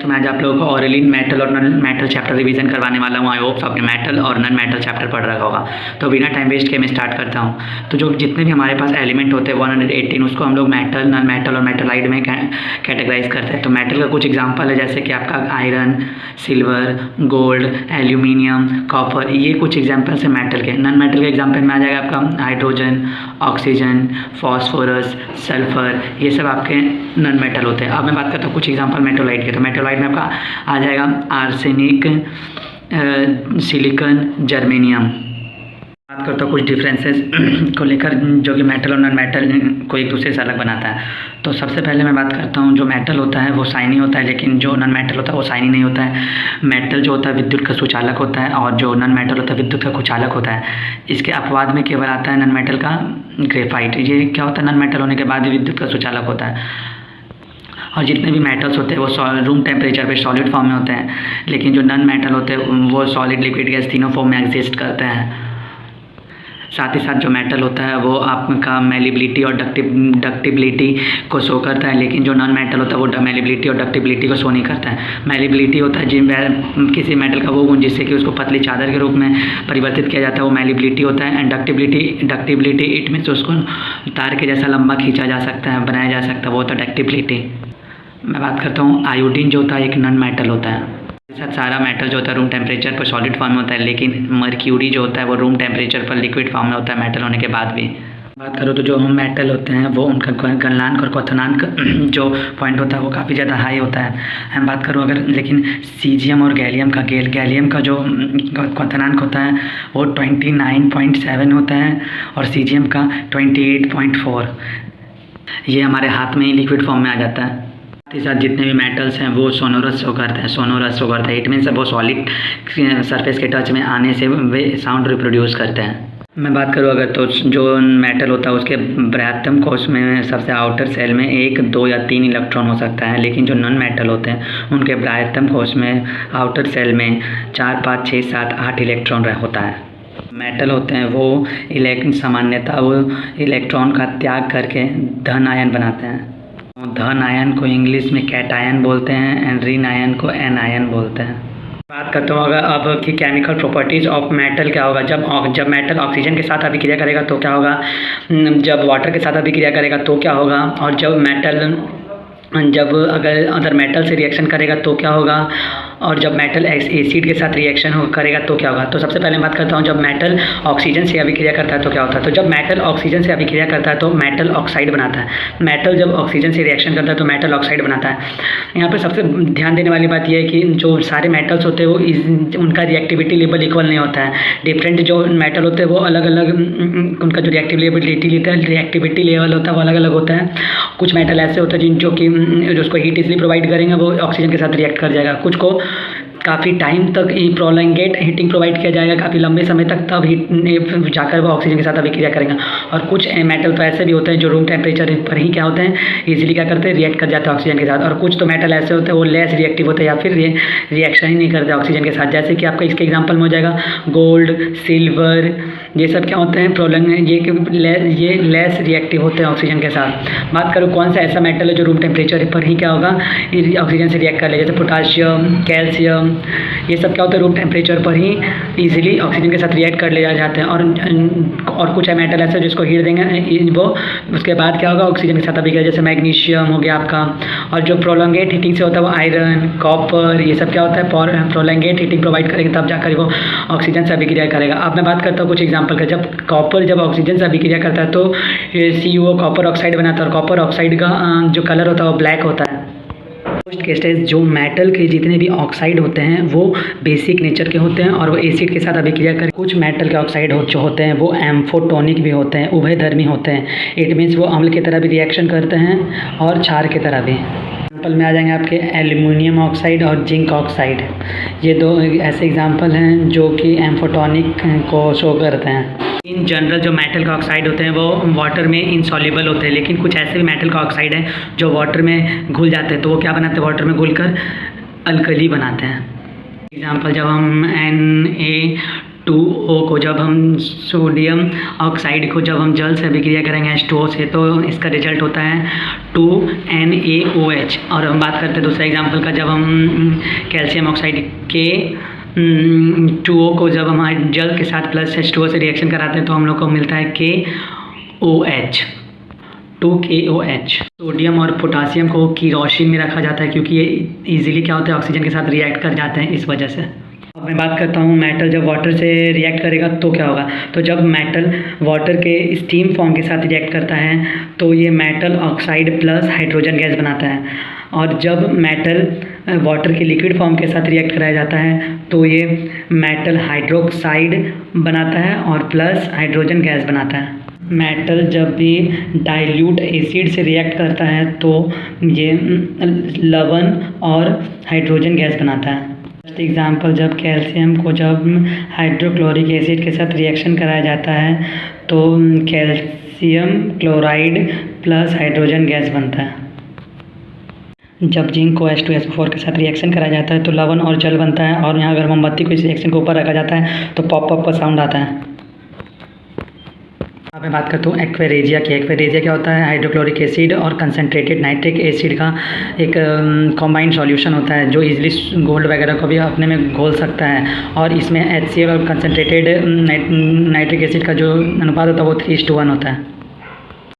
मैं आज आप लोगों को ऑरली मेटल और नॉन मेटल चैप्टर रिवीजन करवाने वाला हूँ। आई होप आपने मेटल और नॉन मेटल चैप्टर पढ़ रखा होगा। तो बिना टाइम वेस्ट के मैं स्टार्ट करता हूँ। तो जो जितने भी हमारे पास एलिमेंट होते हैं 118 उसको हम लोग मेटल, नॉन मेटल और मेटलाइड में कैटेगराइज करते हैं। तो मेटल का कुछ एग्जाम्पल है जैसे कि आपका iron, silver, gold, aluminium, copper, ये कुछ एग्जाम्पल्स हैं मेटल के। नॉन मेटल के एग्जाम्पल में आ जाएगा आपका हाइड्रोजन, ऑक्सीजन, फॉस्फोरस, सल्फर, ये सब आपके नॉन मेटल होते हैं। अब मैं बात करता हूँ कुछ एग्जाम्पल मेटोलाइट के। तो मेटोलाइट में आपका आ जाएगा आर्सेनिक, सिलिकॉन, जर्मेनियम। बात करता हूँ कुछ डिफरेंसेस को लेकर जो कि मेटल और नॉन मेटल को एक दूसरे से अलग बनाता है। तो सबसे पहले मैं बात करता हूँ जो मेटल होता है वो शाइनी होता है, लेकिन जो नॉन मेटल होता है वो शाइनी नहीं होता है। मेटल जो होता है विद्युत का सुचालक होता है और जो नॉन मेटल होता है विद्युत का कुचालक होता है। इसके अपवाद में केवल आता है नॉन मेटल का ग्रेफाइट। ये क्या होता है, नॉन मेटल होने के बाद भी विद्युत का सुचालक होता है। और जितने भी मेटल्स होते हैं वो रूम टेम्परेचर पे सॉलिड फॉर्म में होते हैं, लेकिन जो नॉन मेटल होते हैं वो सॉलिड, लिक्विड, गैस तीनों फॉर्म में एग्जिस्ट करते हैं। साथ ही साथ जो मेटल होता है वो आपका मेलिबिलिटी और डक्टिबिलिटी को शो करता है, लेकिन जो नॉन मेटल होता है वो मेलिबिलिटी और डक्टिबिलिटी को शो नहीं करता है। मेलिबिलिटी होता है किसी मेटल का वो गुण जिससे कि उसको पतली चादर के रूप में परिवर्तित किया जाता है, वो मेलिबिलिटी होता है। एंड डक्टिबिलिटी इट मीन्स उसको तार के जैसा लंबा खींचा जा सकता है, बनाया जा सकता है, वो होता है डक्टिबिलिटी। मैं बात करता हूँ आयोडीन जो होता है एक नॉन मेटल होता है। साथ सारा मेटल जो होता है रूम टेम्परेचर पर सॉलिड फॉर्म में होता है, लेकिन मर्क्यूरी जो होता है वो रूम टेम्परेचर पर लिक्विड फॉर्म में होता है मेटल होने के बाद भी। बात करो तो जो मेटल होते हैं वो उनका गलनांक और क्वथनांक जो पॉइंट होता है वो काफ़ी ज़्यादा हाई होता है। हम बात करूँ अगर, लेकिन सीजियम और गैलियम का जो क्वथनांक होता है वो 29.7 होता है और सीजियम का 28.4। ये हमारे हाथ में ही लिक्विड फॉर्म में आ जाता है। साथ ही साथ जितने भी मेटल्स हैं वो सोनोरस शो करते हैं। इट मीन्स वो सॉलिड सरफेस के टच में आने से वे साउंड रिप्रोड्यूस करते हैं। मैं बात करूँ अगर तो जो मेटल होता है उसके बृहत्तम कोश में सबसे आउटर सेल में 1, 2 या 3 इलेक्ट्रॉन हो सकता है, लेकिन जो नॉन मेटल होते हैं उनके बृहत्तम कोश में आउटर सेल में 4, 5, 6, 7, 8 इलेक्ट्रॉन होता है। मेटल होते हैं वो सामान्यतः वो इलेक्ट्रॉन का त्याग करके धन आयन बनाते हैं। धन आयन को इंग्लिश में कैटायन बोलते हैं एंड ऋण आयन को एनायन बोलते हैं। बात करता हूँ अगर अब की केमिकल प्रॉपर्टीज़ ऑफ मेटल क्या होगा। जब मेटल ऑक्सीजन के साथ अभिक्रिया करेगा तो क्या होगा, जब वाटर के साथ अभिक्रिया करेगा तो क्या होगा, और जब अगर अदर मेटल से रिएक्शन करेगा तो क्या होगा, और जब मेटल एसिड के साथ रिएक्शन करेगा तो क्या होगा। तो सबसे पहले बात करता हूँ जब मेटल ऑक्सीजन से अभिक्रिया करता है तो क्या होता है। तो जब मेटल ऑक्सीजन से अभिक्रिया करता है तो मेटल ऑक्साइड बनाता है। मेटल जब ऑक्सीजन से रिएक्शन करता है तो मेटल ऑक्साइड बनाता है। यहाँ पर सबसे ध्यान देने वाली बात यह है कि जो सारे मेटल्स होते हैं वो उनका रिएक्टिविटी लेवल इक्वल नहीं होता है। डिफरेंट जो मेटल होते हैं वो अलग अलग उनका जो रिएक्टिविटी लेवल होता है वो अलग अलग होता है। कुछ मेटल ऐसे होते हैं जो कि उसको हीट इसलिए प्रोवाइड करेंगे वो ऑक्सीजन के साथ रिएक्ट कर जाएगा। कुछ को काफ़ी टाइम तक प्रोलॉन्गेट हीटिंग प्रोवाइड किया जाएगा, काफ़ी लंबे समय तक, तब हीट जाकर वो ऑक्सीजन के साथ अभिक्रिया करेगा। और कुछ मेटल तो ऐसे भी होते हैं जो रूम टेम्परेचर पर ही क्या होते हैं, इजीली क्या करते हैं, रिएक्ट कर जाते हैं ऑक्सीजन के साथ। और कुछ तो मेटल ऐसे होते हैं वो लेस रिएक्टिव होते हैं या फिर रिएक्शन ही नहीं करते ऑक्सीजन के साथ। जैसे कि आपका इसके एग्जाम्पल में हो जाएगा गोल्ड, सिल्वर, ये सब क्या होते हैं ये लेस रिएक्टिव होते हैं ऑक्सीजन के साथ। बात करूँ कौन सा ऐसा मेटल है जो रूम टेम्परेचर पर ही क्या होगा, ऑक्सीजन से रिएक्ट कर ले, जैसे पोटाशियम, कैल्शियम, ये सब क्या होता है रूम टेम्परेचर पर ही इजीली ऑक्सीजन के साथ रिएक्ट कर ले जाते हैं। और कुछ मेटल ऐसे जिसको हीट देंगे वो उसके बाद क्या होगा, ऑक्सीजन के साथ अभिक्रिया, जैसे मैग्नीशियम हो गया आपका। और जो प्रोलॉन्गेट हीटिंग से होता है वो आयरन, कॉपर, ये सब क्या होता है प्रोलॉन्गेट हीटिंग प्रोवाइड करेंगे तब जाकर वो ऑक्सीजन से अभिक्रिया करेगा। अब मैं बात करता हूँ कुछ एग्जाम्पल का। जब ऑक्सीजन से अभिक्रिया करता है तो CO कॉपर ऑक्साइड बनाता है और कॉपर ऑक्साइड का जो कलर होता है वो ब्लैक होता है। फर्स्ट केस जो मेटल के जितने भी ऑक्साइड होते हैं वो बेसिक नेचर के होते हैं और वो एसिड के साथ अभिक्रिया कर, कुछ मेटल के ऑक्साइड जो होते हैं वो एम्फोटोनिक भी होते हैं, उभयधर्मी होते हैं। इट मीन्स वो अम्ल की तरह भी रिएक्शन करते हैं और क्षार की तरह भी। एग्जाम्पल में आ जाएंगे आपके एल्यूमिनियम ऑक्साइड और जिंक ऑक्साइड। ये दो ऐसे एग्जाम्पल हैं जो कि एम्फोटोनिक को शो करते हैं। इन जनरल जो मेटल का ऑक्साइड होते हैं वो वाटर में इनसॉल्युबल होते हैं, लेकिन कुछ ऐसे भी मेटल का ऑक्साइड है जो वाटर में घुल जाते हैं। तो वो क्या बनाते हैं, वाटर में घुलकर अल्कली बनाते हैं। एग्जाम्पल जब हम 2O को जब हम सोडियम ऑक्साइड को जब हम जल से अभिक्रिया करेंगे H2O से, तो इसका रिजल्ट होता है 2NaOH। और हम बात करते हैं दूसरे एग्जांपल का, जब हम कैल्शियम ऑक्साइड के 2O को जब हमारे जल के साथ प्लस H2O से रिएक्शन कराते हैं तो हम लोग को मिलता है KOH, 2KOH। सोडियम और पोटासियम को कीरोसिन में रखा जाता है क्योंकि ये इजीली क्या होता है, ऑक्सीजन के साथ रिएक्ट कर जाते हैं, इस वजह से। अब मैं बात करता हूँ मेटल जब वाटर से रिएक्ट करेगा तो क्या होगा। तो जब मेटल वाटर के स्टीम फॉर्म के साथ रिएक्ट करता है तो ये metal oxide plus hydrogen gas बनाता है, और जब मेटल वाटर के लिक्विड फॉर्म के साथ रिएक्ट कराया जाता है तो ये मेटल हाइड्रोक्साइड बनाता है और प्लस हाइड्रोजन गैस बनाता है। मेटल जब भी डाइल्यूट एसिड से रिएक्ट करता है तो ये लवण और हाइड्रोजन गैस बनाता है। फर्स्ट एग्जांपल, जब कैल्शियम को जब हाइड्रोक्लोरिक एसिड के साथ रिएक्शन कराया जाता है तो calcium chloride plus hydrogen gas बनता है। जब जिंक को H2SO4 के साथ रिएक्शन कराया जाता है तो लवण और जल बनता है, और यहाँ अगर मोमबत्ती को इस रिएक्शन के ऊपर रखा जाता है तो पॉप पॉप का साउंड आता है। अब मैं बात करता हूँ एक्वेरेजिया की। एक्वेरेजिया क्या होता है, हाइड्रोक्लोरिक एसिड और कंसनट्रेटेड नाइट्रिक एसिड का एक कॉम्बाइंड सॉल्यूशन होता है जो इजीली गोल्ड वगैरह को भी अपने में घोल सकता है, और इसमें HCl और कंसनट्रेटेड नाइट्रिक एसिड का जो अनुपात होता है वो 3:1 होता है।